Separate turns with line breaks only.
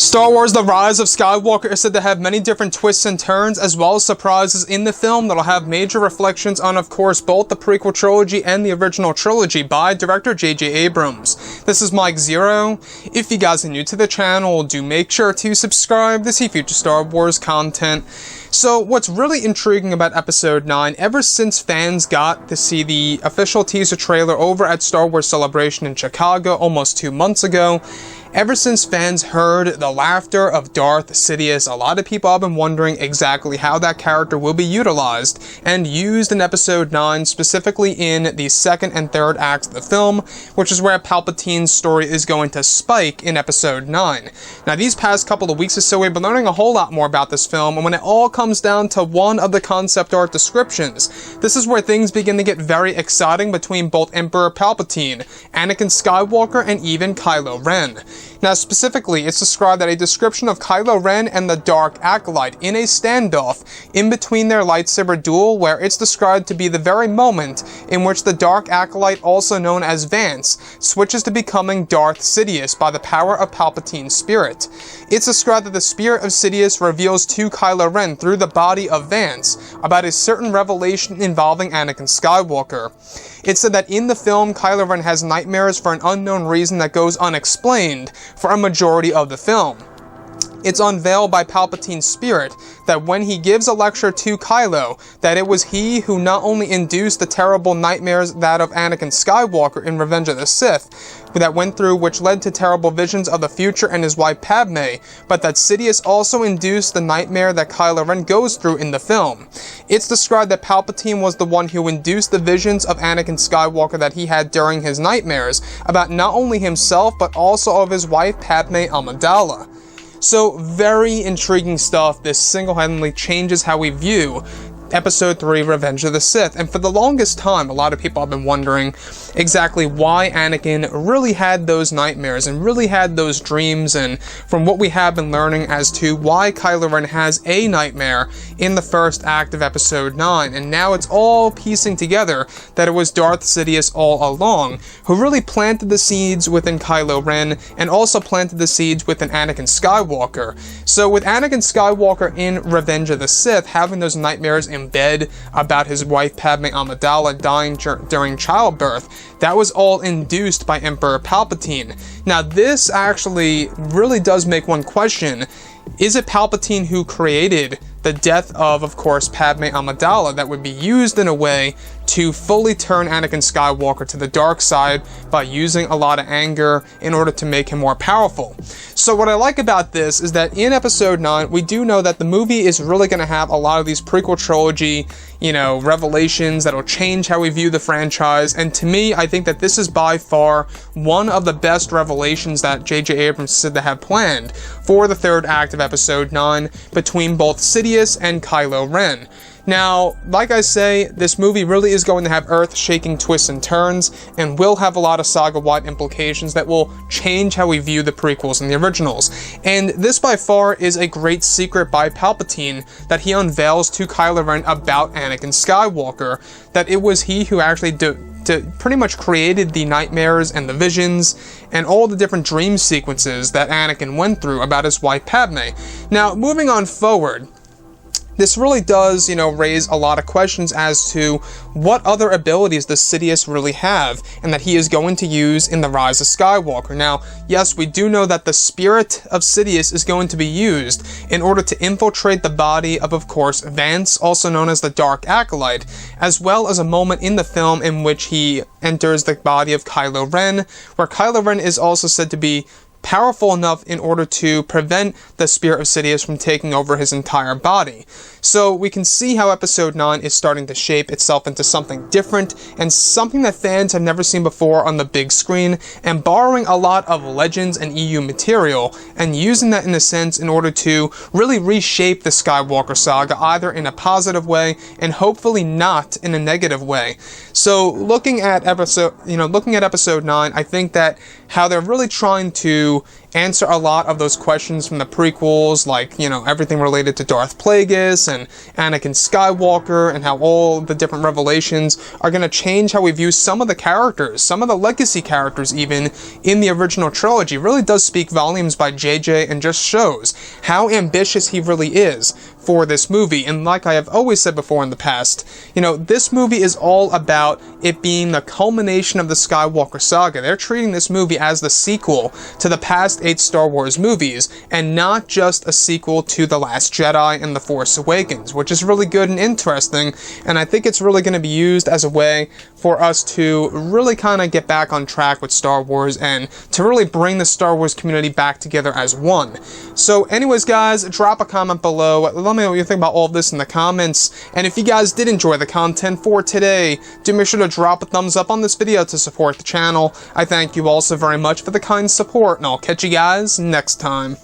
Star Wars The Rise of Skywalker is said to have many different twists and turns, as well as surprises in the film that'll have major reflections on, of course, both the prequel trilogy and the original trilogy by director J.J. Abrams. This is Mike Zero. If you guys are new to the channel, do make sure to subscribe to see future Star Wars content. So, what's really intriguing about Episode 9, ever since fans got to see the official teaser trailer over at Star Wars Celebration in Chicago almost 2 months ago, ever since fans heard the laughter of Darth Sidious, a lot of people have been wondering exactly how that character will be utilized and used in Episode 9, specifically in the second and third acts of the film, which is where Palpatine's story is going to spike in Episode 9. Now, these past couple of weeks or so, we've been learning a whole lot more about this film, and when it all comes down to one of the concept art descriptions, this is where things begin to get very exciting between both Emperor Palpatine, Anakin Skywalker, and even Kylo Ren. Now, specifically, it's described that a description of Kylo Ren and the Dark Acolyte in a standoff in between their lightsaber duel, where it's described to be the very moment in which the Dark Acolyte, also known as Vance, switches to becoming Darth Sidious by the power of Palpatine's spirit. It's described that the spirit of Sidious reveals to Kylo Ren through the body of Vance about a certain revelation involving Anakin Skywalker. It's said that in the film, Kylo Ren has nightmares for an unknown reason that goes unexplained for a majority of the film. It's unveiled by Palpatine's spirit that when he gives a lecture to Kylo, that it was he who not only induced the terrible nightmares that of Anakin Skywalker in Revenge of the Sith, that went through which led to terrible visions of the future and his wife Padme, but that Sidious also induced the nightmare that Kylo Ren goes through in the film. It's described that Palpatine was the one who induced the visions of Anakin Skywalker that he had during his nightmares about not only himself but also of his wife Padme Amidala. So, very intriguing stuff. This single-handedly changes how we view Episode 3, Revenge of the Sith. And for the longest time, a lot of people have been wondering exactly why Anakin really had those nightmares and really had those dreams, and from what we have been learning as to why Kylo Ren has a nightmare in the first act of Episode 9. And now it's all piecing together that it was Darth Sidious all along, who really planted the seeds within Kylo Ren and also planted the seeds within Anakin Skywalker. So with Anakin Skywalker in Revenge of the Sith having those nightmares in bed about his wife Padme Amidala dying during childbirth, that was all induced by Emperor Palpatine. Now, this actually really does make one question: is it Palpatine who created the death of course, Padme Amidala, that would be used in a way to fully turn Anakin Skywalker to the dark side by using a lot of anger in order to make him more powerful? So what I like about this is that in Episode 9, we do know that the movie is really going to have a lot of these prequel trilogy, revelations that'll change how we view the franchise, and to me, I think that this is by far one of the best revelations that J.J. Abrams said to have planned for the third act of Episode 9 between both Sidious and Kylo Ren. Now, like I say, this movie really is going to have earth-shaking twists and turns, and will have a lot of saga-wide implications that will change how we view the prequels and the originals. And this by far is a great secret by Palpatine that he unveils to Kylo Ren about Anakin Skywalker, that it was he who actually pretty much created the nightmares and the visions and all the different dream sequences that Anakin went through about his wife Padme. Now, moving on forward, this really does, raise a lot of questions as to what other abilities does Sidious really have and that he is going to use in The Rise of Skywalker. Now, yes, we do know that the spirit of Sidious is going to be used in order to infiltrate the body of course, Vance, also known as the Dark Acolyte, as well as a moment in the film in which he enters the body of Kylo Ren, where Kylo Ren is also said to be powerful enough in order to prevent the spirit of Sidious from taking over his entire body. So we can see how Episode 9 is starting to shape itself into something different and something that fans have never seen before on the big screen, and borrowing a lot of Legends and EU material and using that in a sense in order to really reshape the Skywalker saga, either in a positive way and hopefully not in a negative way. So looking at Episode 9, I think that how they're really trying to answer a lot of those questions from the prequels, like, you know, everything related to Darth Plagueis and Anakin Skywalker, and how all the different revelations are going to change how we view some of the characters, some of the legacy characters even in the original trilogy. It really does speak volumes by JJ, and just shows how ambitious he really is for this movie. And like I have always said before in the past, you know, this movie is all about it being the culmination of the Skywalker saga. They're treating this movie as the sequel to the past 8 Star Wars movies, and not just a sequel to The Last Jedi and The Force Awakens, which is really good and interesting, and I think it's really going to be used as a way for us to really kind of get back on track with Star Wars, and to really bring the Star Wars community back together as one. So anyways, guys, drop a comment below. Let me know what you think about all of this in the comments, and if you guys did enjoy the content for today, do make sure to drop a thumbs up on this video to support the channel. I thank you all so very much for the kind support, and I'll catch you guys next time.